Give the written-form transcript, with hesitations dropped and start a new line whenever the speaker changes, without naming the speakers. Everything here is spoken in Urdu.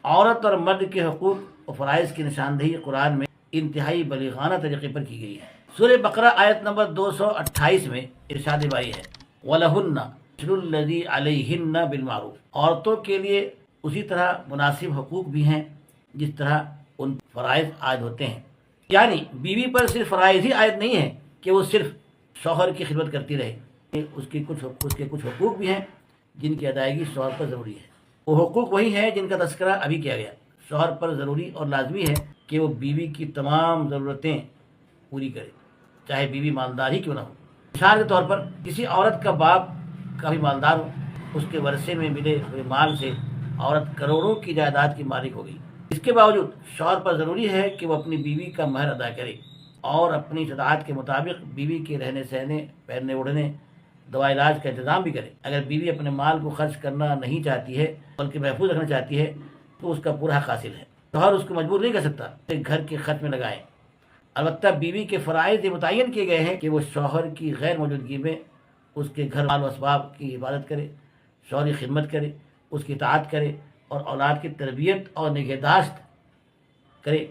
عورت اور مرد کے حقوق و فرائض کی نشاندہی قرآن میں انتہائی بلیغانہ طریقے پر کی گئی ہے۔ سورہ بقرہ آیت نمبر 228 میں ارشاد باری ہے وَلَهُنَّ مِثْلُ الَّذِي عَلَيْهِنَّ بِالْمَعْرُوفِ، عورتوں کے لیے اسی طرح مناسب حقوق بھی ہیں جس طرح ان فرائض عائد ہوتے ہیں۔ یعنی بیوی پر صرف فرائض ہی عائد نہیں ہے کہ وہ صرف شوہر کی خدمت کرتی رہے، اس کے کچھ حقوق بھی ہیں جن کی ادائیگی شوہر پر ضروری ہے۔ وہ حقوق وہی ہیں جن کا تذکرہ ابھی کیا گیا۔ شوہر پر ضروری اور لازمی ہے کہ وہ بیوی کی تمام ضرورتیں پوری کرے، چاہے بیوی مالدار ہی کیوں نہ ہو۔ مثال کے طور پر کسی عورت کا باپ کافی مالدار ہو، اس کے ورثے میں ملے ہوئے مال سے عورت کروڑوں کی جائیداد کی مالک ہو گئی، اس کے باوجود شوہر پر ضروری ہے کہ وہ اپنی بیوی کا مہر ادا کرے اور اپنی استطاعت کے مطابق بیوی کے رہنے سہنے، پہننے اوڑھنے، دوا علاج کا انتظام بھی کرے۔ اگر بیوی اپنے مال کو خرچ کرنا نہیں چاہتی ہے بلکہ محفوظ رکھنا چاہتی ہے تو اس کا پورا حق حاصل ہے، شوہر اس کو مجبور نہیں کر سکتا کہ گھر کے خرچ میں لگائے۔ البتہ بیوی کے فرائض یہ متعین کیے گئے ہیں کہ وہ شوہر کی غیر موجودگی میں اس کے گھر مال و اسباب کی حفاظت کرے، شوہری خدمت کرے، اس کی اطاعت کرے اور اولاد کی تربیت اور نگہداشت کرے۔